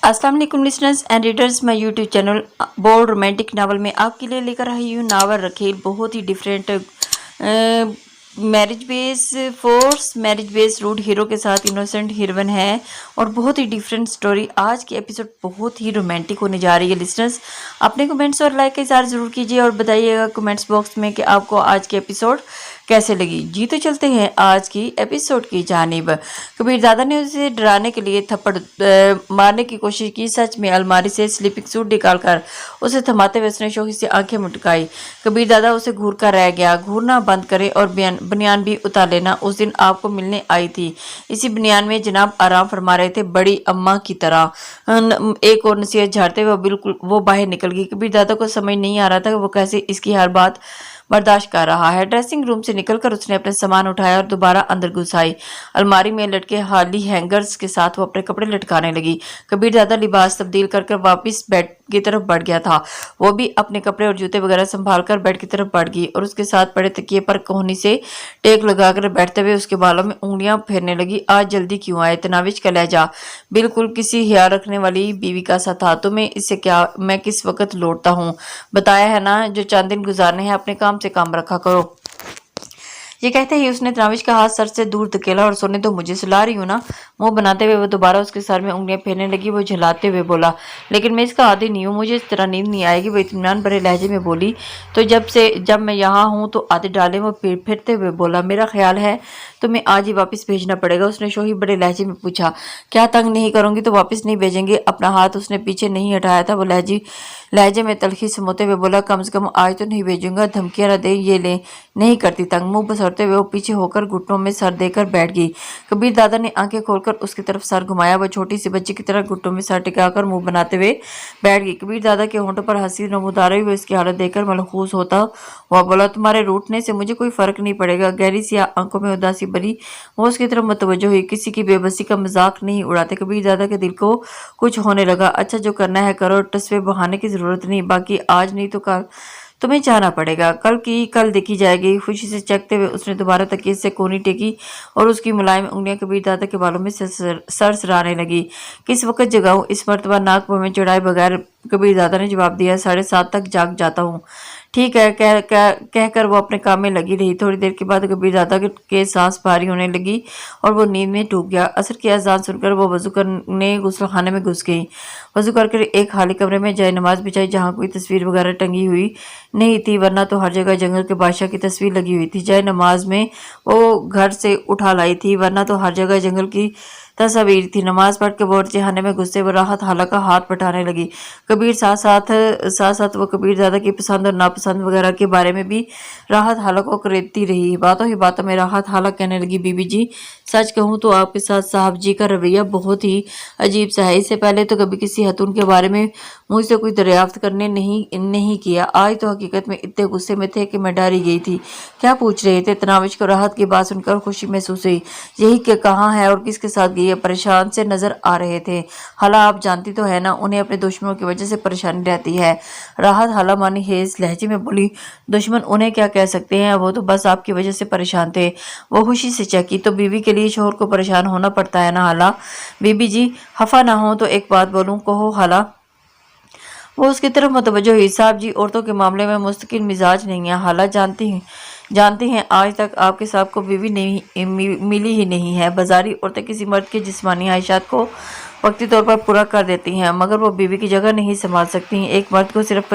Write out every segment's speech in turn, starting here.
अस्सलाम वालेकुम listeners and readers, मैं YouTube channel bold romantic novel में आपके लिए लेकर आई हूँ नावल रखेल। बहुत ही different marriage base rude hero के साथ इनोसेंट हीरोइन है और बहुत ही डिफरेंट स्टोरी। आज की एपिसोड बहुत ही रोमांटिक होने जा रही है। लिसनर्स, अपने कमेंट्स और लाइक का इज़हार ज़रूर कीजिए और बताइएगा कमेंट्स बॉक्स में कि आपको आज की एपिसोड कैसे लगी। जी तो चलते हैं आज की एपिसोड की जानिब। कबीरजादा ने उसे डराने के लिए थप्पड़ मारने की कोशिश की। सच में अलमारी से स्लीपिंग सूट निकालकर उसे थमाते हुए उसने शोही से आंखें मुटकाई। कबीरजादा उसे घूर कर रह गया। घूरना बंद करे और बनियान भी उतार लेना। उस दिन आपको मिलने आई थी, इसी बनियान में जनाब आराम फरमा रहे थे, बड़ी अम्मा की तरह। एक और नसीहत झाड़ते हुए बिल्कुल वो बाहर निकल गई। कबीरजादा को समझ नहीं आ रहा था कि वो कैसे इसकी हर बात बर्दाश्त कर रहा है। ड्रेसिंग रूम से निकलकर उसने अपने सामान उठाया और दोबारा अंदर घुस आई। अलमारी में लटके खाली हैंगर्स के साथ वो अपने कपड़े लटकाने लगी। कबीरजादा लिबास तब्दील कर वापस बेड की तरफ बढ़ गया था। वो भी अपने कपड़े और जूते वगैरह संभाल कर बेड की तरफ बढ़ गई और उसके साथ पड़े तकिए पर कोहनी से टेक लगाकर बैठते हुए उसके बालों में उंगलियां फेरने लगी। आज जल्दी क्यों आए? तनाविश का लहजा बिल्कुल किसी ख्याल रखने वाली बीवी का सा था। तुम्हें इससे क्या, मैं किस वक्त लौटता हूँ? बताया है ना, जो चंद दिन गुजारने हैं अपने काम से काम रखा करो। ये कहते ही उसने तनाविश का हाथ सर से दूर धकेला और सोने तो मुझे सुला रही हूँ ना। मुंह बनाते हुए वो दोबारा उसके सर में उंगलियां फेरने लगी। वो झुलाते हुए बोला, लेकिन मैं इसका आदी नहीं हूँ, मुझे इस तरह नींद नहीं आएगी। वो इत्मीनान भरे लहजे में बोली। तो जब मैं यहाँ हूँ तो आदत डाले। वो फिरते हुए बोला, मेरा ख्याल है तुम्हें आज ही वापस भेजना पड़ेगा। उसने शोही बड़े लहजे में पूछा, क्या तंग नहीं करूंगी तो वापस नहीं भेजेंगे? अपना हाथ उसने पीछे नहीं हटाया था। वो लहजे में तलखी समोते हुए बोला, कम से कम आज तो नहीं भेजूंगा। धमकियां न दे, ये ले, नहीं करती तंग। मुंह बसरते हुए वो पीछे होकर घुटनों में सर देकर बैठ गई। कबीरदादा ने आंखें खोलकर उसकी तरफ सर घुमाया। वो छोटी सी बच्ची की तरह घुटनों में सर टिकाकर मुंह बनाते हुए बैठ गई। कबीरदादा के होंठों पर हंसी नमूद आ रही। वो इसकी हालत देखकर मलहूस होता हुआ बोला, तुम्हारे रूठने से मुझे कोई फर्क नहीं पड़ेगा। गहरी सी आंखों में उदासी भरी वो उसकी तरफ मुतवज्जो हुई। किसी की बेबसी का मजाक नहीं उड़ाते। कबीरदादा के दिल को कुछ होने लगा। अच्छा, जो करना है करो, टसवे बहाने की जरूरत नहीं। बाकी आज नहीं तो कल तुम्हें जाना पड़ेगा। कल की कल देखी जाएगी। खुशी से चकते हुए उसने दोबारा तकिए से कोनी टेकी और उसकी मुलायम उंगलियां कबीरदादा के बालों में सरसराने लगी। किस वक्त जगाऊं? इस मर्तबा नाक में चढ़ाए बगैर कबीरदादा ने जवाब दिया, 7:30 तक जाग जाता हूँ। ठीक है, कहकर वो अपने काम में लगी रही। थोड़ी देर के बाद कबीरदादा के सांस भारी होने लगी और वो नींद में डूब गया। असर की अजान सुनकर वो वजू करने गुस्लखाने में घुस गई। वजू करके एक खाली कमरे में जाए नमाज बिछाई, जहाँ कोई तस्वीर वगैरह टंगी हुई नहीं थी, वरना तो हर जगह जंगल के बादशाह की तस्वीर लगी हुई थी। जाए नमाज में वो घर से उठा लाई थी, वरना तो हर जगह जंगल की तस्वीर थी। नमाज पढ़ के वो चेहने में गुस्से व राहत हाला का हाथ बटाने लगी। कबीर साथ साथ वो कबीरजादा की पसंद और नापसंद वगैरह के बारे में भी राहत हाला को करेती रही। बातों ही बातों में राहत हाला कहने लगी, बीबी जी, सच कहूँ तो आपके साथ साहब जी का रवैया बहुत ही अजीब सा है। इससे पहले तो कभी किसी हतून के बारे में मुझसे कोई दरियाफ्त करने नहीं किया। आज तो हकीकत में इतने गुस्से में थे कि मैं डर ही गई थी। क्या पूछ रहे थे? तनाविश को राहत की बात सुनकर खुशी महसूस हुई। यही कि कहाँ है और किसके साथ गई है? परेशान से नजर आ रहे थे। हाला, आप जानती तो है ना, उन्हें अपने दुश्मनों की वजह से परेशानी रहती है। राहत हाला मानी हेज लहजे में बोली, दुश्मन उन्हें क्या कह सकते हैं, वो तो बस आपकी वजह से परेशान थे। वो खुशी से चकी, तो बीवी के लिए शोहर को परेशान होना पड़ता है ना हाला। बीबी जी, खफा ना हो तो एक बात बोलूं, कहो हाला। वो उसकी तरफ मुतवज्जो हुई। साहब जी औरतों के मामले में मुस्तकिल मिजाज नहीं है हाला, जानती हैं आज तक आपके साहब को बीवी नहीं मिली ही नहीं है। बाजारी औरतें किसी मर्द की जिस्मानी ख्वाहिशात को वक्ती तौर पर पूरा कर देती हैं, मगर वो बीवी की जगह नहीं संभाल सकती। एक मर्द को सिर्फ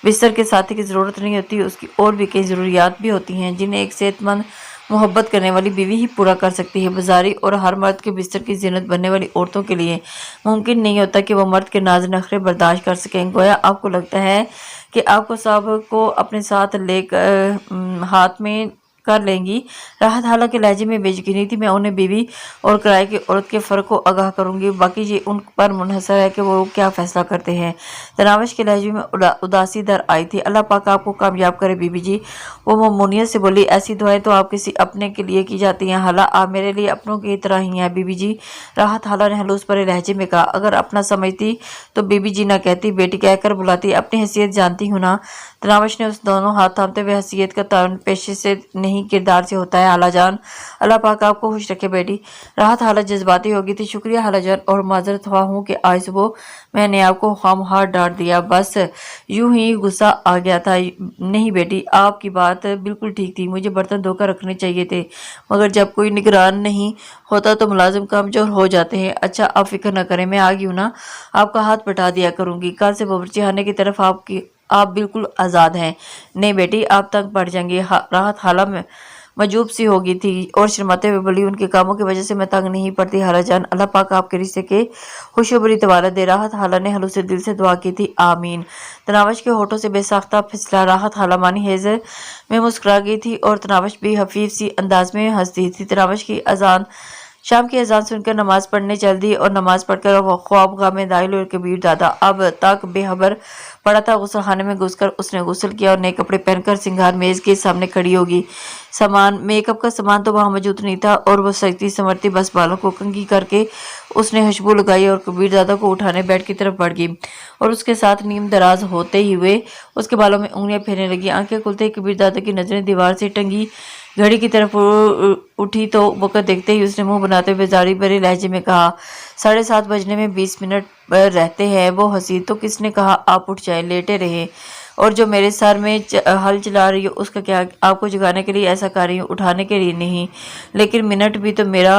बिस्तर के साथी की ज़रूरत नहीं होती, उसकी और भी कई ज़रूरियात भी होती हैं, जिन्हें एक सेहतमंद मोहब्बत करने वाली बीवी ही पूरा कर सकती है। बाजारी और हर मर्द के बिस्तर की जीनत बनने वाली औरतों के लिए मुमकिन नहीं होता कि वो मर्द के नाज नखरे बर्दाश्त कर सकें। गोया आपको लगता है कि आपको साहब को अपने साथ लेकर हाथ में कर लेंगी। राहत हाला के लहजे में बेयकीनी थी। मैं उन्हें बीवी और किराए की औरत के फ़र्क को आगाह करूंगी, बाकी ये उन पर मुनहसर है कि वो क्या फैसला करते हैं। तनाविश के लहजे में उदासी दर आई थी। अल्लाह पाक आपको कामयाब करे बीबी जी। वो ममूनियत से बोली, ऐसी दुआएं तो आप किसी अपने के लिए की जाती हैं हाला, आप मेरे लिए अपनों की तरह ही हैं बीबी जी। राहत हाला ने हलूस भरे लहजे में कहा, अगर अपना समझती तो बीबी जी ना कहती, बेटी कहकर बुलाती। अपनी हैसियत जानती हूँ ना। तनाविश ने उस दोनों हाथ थामते हुए हैसियत का तान पेशे से नहीं नहीं किरदार से होता है हाला जान। अल्लाह पाक आपको खुश रखे बेटी। राहत हालत जज्बाती हो गई थी। शुक्रिया हाला जान, और माजरत ख्वाह हूँ कि आज सुबह मैंने आपको खामखा डांट दिया, बस यूं ही गुस्सा आ गया था। नहीं बेटी, आपकी बात बिल्कुल ठीक थी, मुझे बर्तन धोकर रखने चाहिए थे, मगर जब कोई निगरान नहीं होता तो मुलाजिम कमजोर हो जाते हैं। अच्छा आप फिक्र न करें, मैं आ गई हूँ ना, आपका हाथ बटा दिया करूंगी। कल से बावर्ची खाने की तरफ आप बिल्कुल आज़ाद हैं। नहीं बेटी, आप तंग पड़ जाएंगी। राहत हाला में मजूब सी हो गई थी और शर्माते हुए बोली, उनके कामों की वजह से मैं तंग नहीं पड़ती हाला जान, अल्लाह पाक आपके रिश्ते के खुशबरी तवारत दे। राहत हाला ने हलू से दिल से दुआ की थी, आमीन। तनावश के होठों से बेसाख्ता फिसला। राहत हाला मानी हेजर में मुस्कुरा गई थी और तनावश भी हफीफ सी अंदाज में हंसती थी। तनावश की अजान शाम की अजान सुनकर नमाज पढ़ने चल दी और नमाज पढ़कर वो ख्वाबगाह में दाखिल हुए। कबीर दादा अब तक बेखबर पड़ा था। गुस्ल खाने में घुसकर उसने गुस्ल किया और नए कपड़े पहनकर सिंगार मेज के सामने खड़ी होगी। सामान मेकअप का सामान तो वहां मौजूद नहीं था और वो सजती संवरती बस बालों को कंघी करके उसने खुशबू लगाई और कबीर दादा को उठाने बेड की तरफ बढ़ गई और उसके साथ नीम दराज होते ही हुए उसके बालों में उंगलियां फेरने लगी। आंखें खुलते ही कबीर दादा की नजरें दीवार से टंगी घड़ी की तरफ उठी तो वक़्त देखते ही उसने मुंह बनाते हुए जारी भरे लहजे में कहा, 7:30 बजने में 20 मिनट रहते हैं। वो हंसी तो किसने कहा आप उठ जाए, लेटे रहे, और जो मेरे सर में हल चला रही हो उसका क्या? आपको जगाने के लिए ऐसा कर रही हूँ, उठाने के लिए नहीं। लेकिन मिनट भी तो मेरा,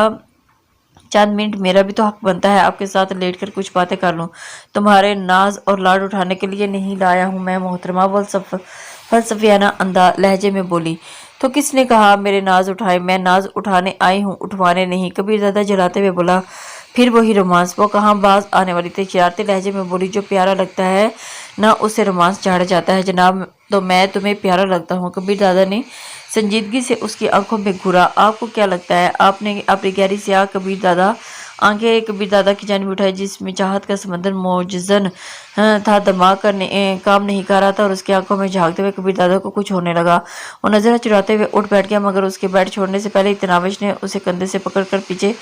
चंद मिनट मेरा भी तो हक बनता है आपके साथ लेटकर कुछ बातें कर लूं। तुम्हारे नाज और लाड उठाने के लिए नहीं लाया हूं मैं मोहतरमा, फलसफियाना अंदा लहजे में बोली। तो किसने कहा मेरे नाज उठाए? मैं नाज उठाने आई हूँ, उठवाने नहीं। कबीर दादा जलाते हुए बोला, फिर वही रोमांस, वो कहाँ बाज आने वाली थी। शरारती लहजे में बोली, जो प्यारा लगता है ना उससे रोमांस चढ़ जाता है जनाब, तो मैं तुम्हें प्यारा लगता हूँ। कबीर दादा ने संजीदगी से उसकी आंखों में घूरा। आपको क्या लगता है? आपने अपनी गहरी स्याह कबीर दादा आंखें कबीर दादा की जानिब उठाई जिसमें चाहत का समंदर मौजूद था। दिमाग का काम नहीं कर रहा था और उसकी आंखों में झांकते हुए कबीर दादा को कुछ होने लगा। वो नजर चुराते हुए उठ बैठ गया, मगर उसके बेड छोड़ने से पहले तनावश ने उसे कंधे से पकड़कर पीछे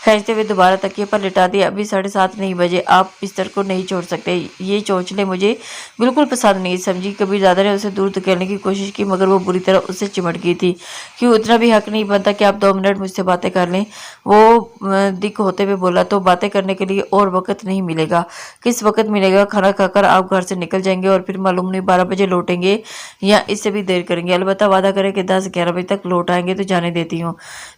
खींचते हुए दोबारा तकिए पर लिटा दिया। अभी 7:30 नहीं बजे, आप बिस्तर को नहीं छोड़ सकते। ये चौंचले मुझे बिल्कुल पसंद नहीं समझी। कबीर दादा ने उसे दूर धकेलने की कोशिश की, मगर वो बुरी तरह उससे चिमट गई थी। क्यों, इतना भी हक नहीं बनता कि आप 2 मिनट मुझसे बातें कर लें? वो दिक होते हुए बोला, तो बातें करने के लिए और वक्त नहीं मिलेगा। किस वक्त मिलेगा? खाना खाकर आप घर से निकल जाएंगे और फिर मालूम नहीं 12 बजे लौटेंगे या इससे भी देर करेंगे। अलबत्ता वादा करें कि 10-11 बजे तक लौट आएंगे तो जाने देती हूँ।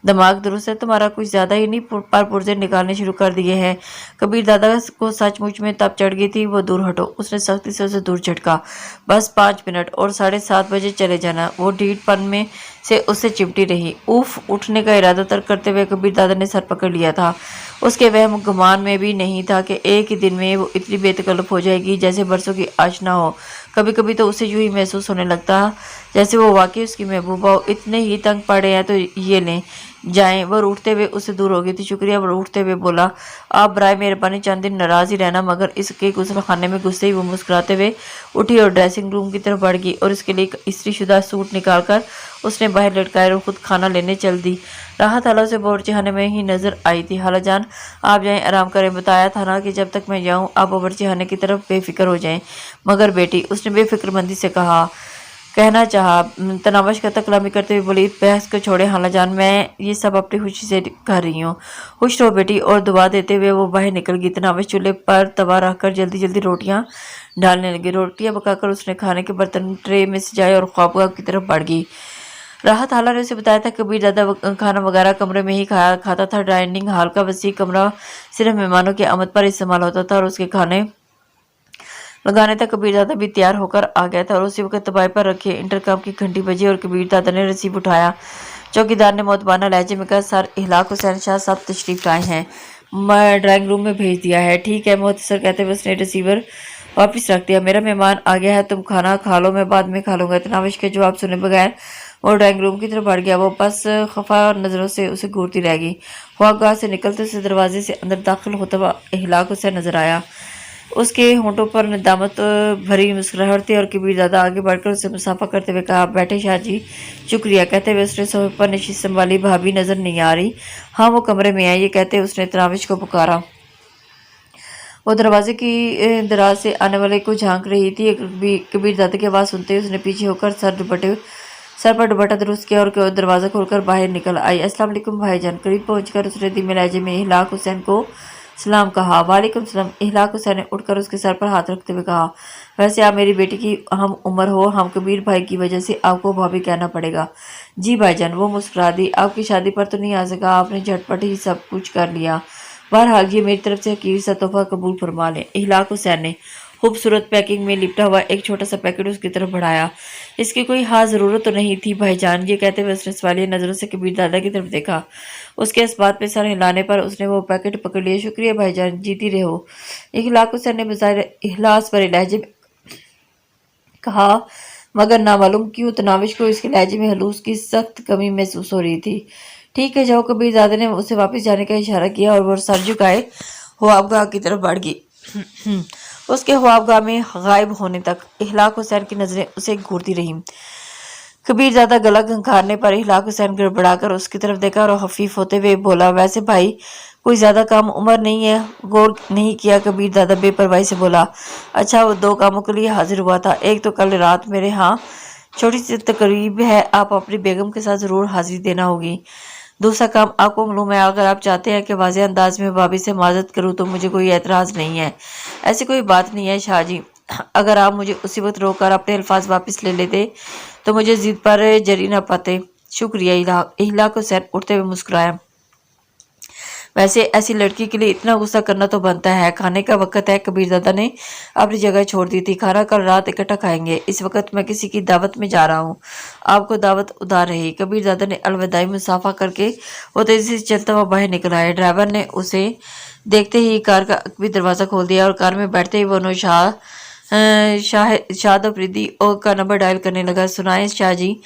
दिमाग दुरुस्त है तुम्हारा? कुछ ज्यादा ही नहीं पर पुर्जे निकालने शुरू कर दिए हैं। कबीर दादा को सचमुच में तप चढ़ गई थी। वो दूर हटो, उसने सख्ती से उसे दूर झटका। बस 5 मिनट और 7:30 बजे चले जाना। वो ढीठपन में से उससे चिमटी रही। उफ, उठने का इरादा तर्क करते हुए कबीर दादा ने सर पकड़ लिया था। उसके वहम गुमान में भी नहीं था कि एक ही दिन में वो इतनी बेतकल्लुफ हो जाएगी जैसे बरसों की आशना हो। कभी कभी तो उसे यूं ही महसूस होने लगता जैसे वो वाकई उसकी महबूबा हो। इतने ही तंग पड़े हैं तो ये लें, जाएं। वो उठते हुए उससे दूर हो गई थी। शुक्रिया। वो उठते हुए बोला, आप बराए मेहरबानी चंद दिन नाराज ही रहना। मगर इसके गुस्ल खाने में घुसते ही वो मुस्कुराते हुए उठी और ड्रेसिंग रूम की तरफ बढ़ गई और इसके लिए एक इस्त्रीशुदा सूट निकालकर उसने बाहर लटकाया और खुद खाना लेने चल दी। राहत हाला से बावर्ची खाने में ही नजर आई थी। हाला जान, आप जाएं, आराम करें। बताया था ना कि जब तक मैं जाऊं आप बावर्ची खाने की तरफ बेफिक्र हो जाएं। मगर बेटी, उसने बेफिक्रमंदी से कहना चाहा। तनावश का तकलामी करते हुए बोली, बहस को छोड़े हाला जान, मैं ये सब अपनी खुशी से कर रही हूँ। खुश रहो बेटी। और दुआ देते हुए वो बाहर निकल गई। तनावश चूल्हे पर तवा रखकर जल्दी जल्दी रोटियां डालने लगी। रोटियां पकाकर उसने खाने के बर्तन ट्रे में सजाए और ख्वाबगाह की तरफ बढ़ गई। राहत हाला ने उसे बताया था कबीर दादा खाना वगैरह कमरे में ही खाता था। डाइनिंग हॉल का वसी कमरा सिर्फ मेहमानों की आमद पर इस्तेमाल होता था और उसके खाने लगाने तक कबीर दादा भी तैयार होकर आ गया था और उसी वक्त तबाई पर रखे इंटरकॉम की घंटी बजी और कबीर दादा ने रिसीव उठाया। चौकीदार ने मोतबाना लहजे में कहा, सर इहलाक हुसैन शाह साहब तशरीफ लाए हैं, मैं ड्राइंग रूम में भेज दिया है। ठीक है मोहतसर, कहते हुए उसने रिसीवर वापस रख दिया। मेरा मेहमान आ गया है, तुम खाना खा लो, मैं बाद में खा लूंगा। तनावश के जवाब सुने बगैर वो ड्राइंग रूम की तरफ बढ़ गया। वो बस खफा नजरों से उसे घूरती रह गई। ख्वाबगाह से निकलते उसे दरवाजे से अंदर दाखिल होता हुआ इहलाक हुसैन नजर आया। उसके होंठों पर नदामत भरी मुस्कुराहट थी और कबीर दादा आगे बढ़कर उसे मुसाफा करते हुए कहा, बैठे शाह जी। शुक्रिया, कहते हुए उसने सोफे पर नशीस संभाली। भाभी नजर नहीं आ रही? हाँ, वो कमरे में आई। ये कहते उसने तनाविश को पुकारा। वो दरवाजे की दराज से आने वाले को झांक रही थी। कबीर दादा की आवाज़ सुनते ही उसने पीछे होकर सर दुपट्टे सर पर दुपट्टा दुरुस्त किया और दरवाज़ा खोलकर बाहर निकल आई। अस्सलाम वालेकुम भाईजान। करीब पहुंचकर उसने धीमे लहजे में इहलाक हुसैन को सलाम कहा। वालेकुम सलाम। इहलाक हुसैन ने उठकर उसके सर पर हाथ रखते हुए कहा, वैसे आप मेरी बेटी की हम उम्र हो, हम कबीर भाई की वजह से आपको भाभी कहना पड़ेगा। जी भाईजान। वो मुस्कुरा दी। आपकी शादी पर तो नहीं आ सका, आपने झटपट ही सब कुछ कर लिया। बहरहाल ये मेरी तरफ से हकीर सा तोहफा कबूल फरमा लें। इहलाक हुसैन ने खूबसूरत पैकिंग में लिपटा हुआ एक छोटा सा पैकेट उसकी तरफ बढ़ाया। इसकी कोई खास ज़रूरत तो नहीं थी भाईजान। ये कहते हुए उसने सवालिया नज़रों से कबीर दादा की तरफ देखा। उसके इस बात पे सर हिलाने पर उसने वो पैकेट पकड़ लिया। शुक्रिया भाईजान, जीती रहो। इखलाक हुसैन ने मुजाहिर इखलास भरे लहजे में कहा, मगर नामालूम क्यों तनाविश को इसके लहजे में हलूस की सख्त कमी महसूस हो रही थी। ठीक है जाओ। कबीर दादा ने उसे वापस जाने का इशारा किया और वो सर झुकाए ख्वाबगाह की तरफ बढ़ गई। उसके ख्वाबगाह में गायब होने तक इखलाक हुसैन की नजरें उसे घूरती रहीं। कबीर दादा गला खंखारने पर इखलाक हुसैन गड़बड़ाकर उसकी तरफ देखा और हफीफ होते हुए बोला, वैसे भाई कोई ज्यादा काम उम्र नहीं है। गौर नहीं किया। कबीर दादा बेपरवाही से बोला, अच्छा वो 2 कामों के लिए हाजिर हुआ था। एक तो कल रात मेरे यहाँ छोटी सी तकरीब है, आप अपनी बेगम के साथ जरूर हाजिरी देना होगी। दूसरा काम आपको मालूम है, अगर आप चाहते हैं कि वाज़ेह अंदाज में भाभी से माजरत करूं तो मुझे कोई एतराज़ नहीं है। ऐसी कोई बात नहीं है शाहजी। अगर आप मुझे उसी वक्त रोककर अपने अल्फाज वापस ले लेते तो मुझे जिद पर जरी न पाते। शुक्रिया। इहलाक हुसैन उठते हुए मुस्कुराया। वैसे ऐसी लड़की के लिए इतना गुस्सा करना तो बनता है। खाने का वक्त है। कबीर दादा ने अपनी जगह छोड़ दी थी। खाना कल रात इकट्ठा खाएंगे। इस वक्त मैं किसी की दावत में जा रहा हूँ। आपको दावत उदार रही। कबीर दादा ने अलविदाई मुसाफा करके वो तेजी से चलता हुआ बाहर निकल आया। ड्राइवर ने उसे देखते ही कार का भी दरवाज़ा खोल दिया और कार में बैठते ही वो शाद अफरीदी का नंबर डायल करने लगा। सुनाए शाह जी।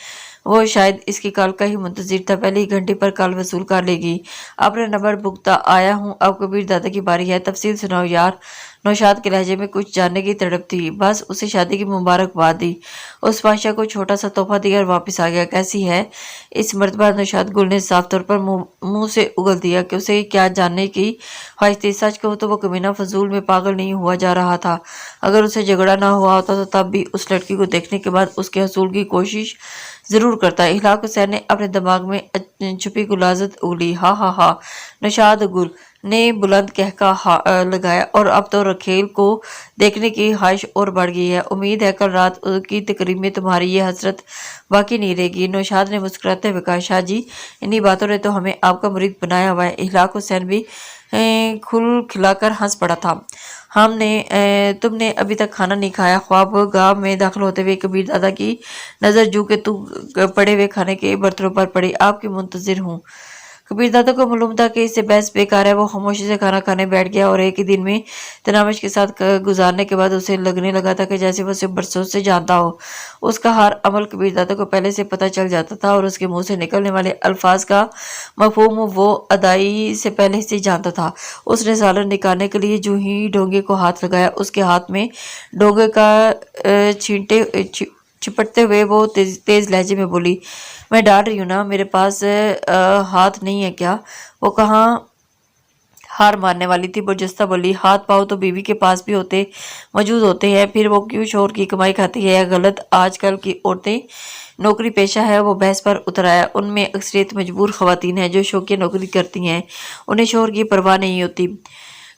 वो शायद इसकी कॉल का ही मुंतजिर था। पहली घंटे पर कॉल वसूल कर लेगी। आपने नंबर भुगता आया हूँ। अब कबीर दादा की बारी है। तफसील सुनाओ यार। नौशाद के लहजे में कुछ जानने की तड़प थी। बस उसे शादी की मुबारकबाद दी, उस बादशाह को छोटा सा तोहफा दिया और वापस आ गया। कैसी है इस मर्तबा? नौशाद गुल ने साफ तौर पर मुंह से उगल दिया कि उसे क्या जानने की ख्वाहिश थी। सच कहूँ तो वो कमीना फजूल में पागल नहीं हुआ जा रहा था। अगर उसे झगड़ा ना हुआ होता तो तब भी उस लड़की को देखने के बाद उसके हसूल की कोशिश जरूर करता। इखलाक हुसैन ने अपने दिमाग में छुपी गुलाजत उगली। हा हा हा। नौशाद गुल ने बुलंद कहका लगाया और अब तो रखेल को देखने की ख्वाहिश और बढ़ गई है। उम्मीद है कल रात की तकरीब में तुम्हारी ये हसरत बाकी नहीं रहेगी। नौशाद ने मुस्कुराते हुए कहा, शाह जी इन्हीं बातों ने तो हमें आपका मुरीद बनाया हुआ है। इखलाक हुसैन भी खुल खिलाकर हंस पड़ा था। तुमने अभी तक खाना नहीं खाया। ख्वाबगाह में दाखिल होते हुए कबीर दादा की नजर जू के तू पड़े हुए खाने के बर्तनों पर पड़ी। आपकी मुंतजिर हूँ। कबीर दादा को मालूम था कि इससे बहस बेकार है। वो खामोशी से खाना खाने बैठ गया और एक ही दिन में तनाविश के साथ गुजारने के बाद उसे लगने लगा था कि जैसे वो उसे बरसों से जानता हो। उसका हर अमल कबीर दादा को पहले से पता चल जाता था और उसके मुंह से निकलने वाले अल्फाज का मफहूम वो अदाई से पहले से जानता था। उसने सालन निकालने के लिए जो ही डोंगे को हाथ लगाया, उसके हाथ में डोंगे का चिपटते हुए वो तेज लहजे में बोली, मैं डांट रही हूँ ना, मेरे पास हाथ नहीं है क्या? वो कहाँ हार मारने वाली थी। बरजस्ता बोली, हाथ पाँव तो बीवी के पास भी मौजूद होते हैं, फिर वो क्यों शोहर की कमाई खाती है? गलत। आजकल की औरतें नौकरी पेशा है। वो बहस पर उतर आया। उनमें अक्सरियत मजबूर खवातीन हैं जो शौकिया नौकरी करती हैं। उन्हें शोहर की परवाह नहीं होती।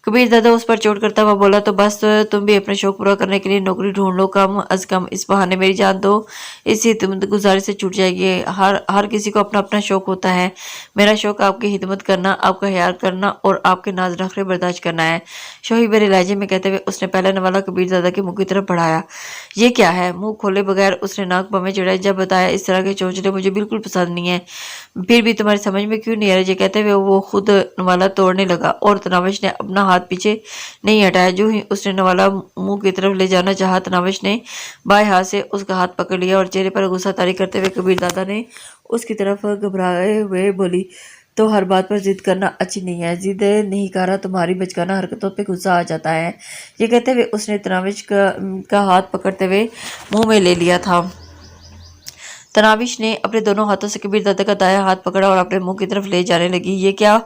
कबीर दादा उस पर चोट करता हुआ बोला, तो बस तुम भी अपना शौक पूरा करने के लिए नौकरी ढूंढ लो। कम अज कम इस बहाने मेरी जान तो इसी गुजारे से छूट जाएगी। हर किसी को अपना अपना शौक होता है। मेरा शौक आपकी खिदमत करना, आपका ख्याल करना और आपके नाज नखरे बर्दाश्त करना है। शोही भरे लहजे में कहते हुए उसने पहला नवाला कबीर दादा के मुंह की तरफ बढ़ाया। ये क्या है? मुंह खोले बगैर उसने नाक बमें चढ़ाई। जब बताया इस तरह के चोचले मुझे बिल्कुल पसंद नहीं है। फिर भी तुम्हारी समझ में क्यों नहीं आ रहा? ये कहते हुए वो खुद नवाला तोड़ने लगा और तनाविश ने अपना हाथ पीछे नहीं हटाया। जो ही उसने नवाला मुंह की तरफ ले जाना चाहा, तनाविश ने बाएं हाथ से उसका हाथ पकड़ लिया और चेहरे पर गुस्सा तारी करते हुए कबीर दादा ने उसकी तरफ घबराए हुए बोली, तो हर बात पर जिद करना अच्छी नहीं है। जिद नहीं कर रहा, तुम्हारी बचकाना हरकतों पे गुस्सा आ जाता है। ये कहते हुए उसने तनाविश का हाथ पकड़ते हुए मुंह में ले लिया था। तनाविश ने अपने दोनों हाथों से कबीर दादा का दायां हाथ पकड़ा और अपने मुंह की तरफ ले जाने लगी। ये क्या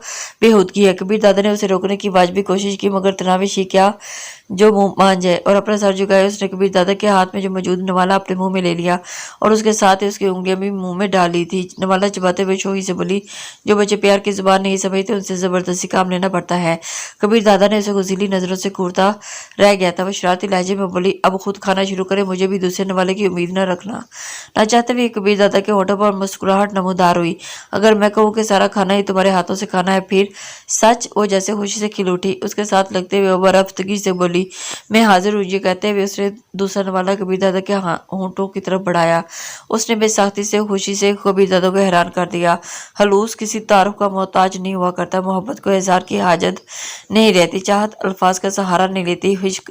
बेहूदगी है। कबीर दादा ने उसे रोकने की वाजबी कोशिश की, मगर तनाविश ये क्या जो मुंह मान जाए, और अपना सर झुकाए उसने कबीर दादा के हाथ में जो मौजूद नवाला अपने मुंह में ले लिया और उसके साथ ही उसकी उंगलियां भी मुंह में डाल ली थी। नवाला चबाते हुए शोही से बोली, जो बच्चे प्यार की जुबान नहीं समझते उनसे जबरदस्ती काम लेना पड़ता है। कबीर दादा ने उसे गुस्सीली नजरों से घूरता रह गया था। वह शरारती लहजे में बोली, अब खुद खाना शुरू करे, मुझे भी दूसरे नवाले की उम्मीद न रखना। ना चाहते हुए कबीर दादा के होठों पर मुस्कुराहट नमूदार हुई। अगर मैं कहूँ कि सारा खाना ही तुम्हारे हाथों से खाना है फिर? सच? वो जैसे खुशी से खिल उठी। उसके साथ लगते हुए बरफ्तगी से बोली, मैं हाजिर हूँ। ये कहते हुए उसने दूसरा नवाला कबीर दादा के होंठों की तरफ बढ़ाया। उसने बेसाख्ती से खुशी से कबीर दादा को हैरान कर दिया। हलूस किसी तारुफ का मोहताज नहीं हुआ करता। मोहब्बत को इज़हार की हाजत नहीं रहती। चाहत अल्फाज का सहारा नहीं लेती। इश्क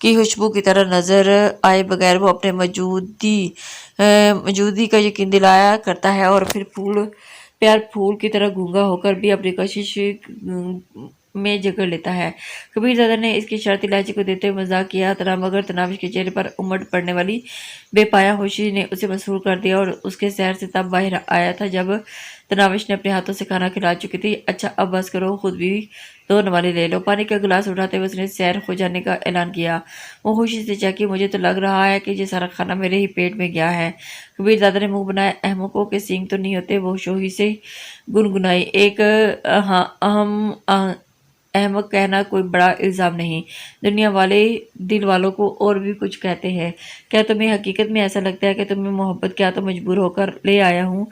की खुशबू की तरह नजर आए बगैर वो अपने मौजूदी का यकीन दिलाया करता है, और फिर प्यार फूल की तरह गूंगा होकर भी अपनी कशिश में जकड़ लेता है। कबीर दादा ने इसकी शरारती लहजे को देते हुए मजाक किया था, मगर तनाविश के चेहरे पर उमड़ पड़ने वाली बेपाया खुशी ने उसे मसरूर कर दिया, और उसके शहर से तब बाहर आया था जब तनाविश ने अपने हाथों से खाना खिला चुकी थी। अच्छा अब बस करो, खुद भी दो नवाले ले लो। पानी का गिलास उठाते हुए उसने सैर हो जाने का ऐलान किया। वो खुशी से चौंकी, मुझे तो लग रहा है कि ये सारा खाना मेरे ही पेट में गया है। कबीर दादा ने मुंह बनाया, अहमकों के सींग तो नहीं होते। वो शोही से गुनगुनाई, एक अहमक कहना कोई बड़ा इल्ज़ाम नहीं। दुनिया वाले दिल वालों को और भी कुछ कहते हैं। क्या तुम्हें हकीकत में ऐसा लगता है कि तुम्हें मोहब्बत क्या तो मजबूर होकर ले आया हूँ?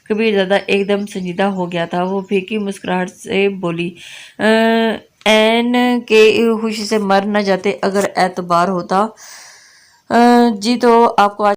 कबीर दादा एकदम संजीदा हो गया था। वो फीकी मुस्कुराहट से बोली, एन के खुशी से मर न जाते अगर एतबार होता। जी तो आपको आज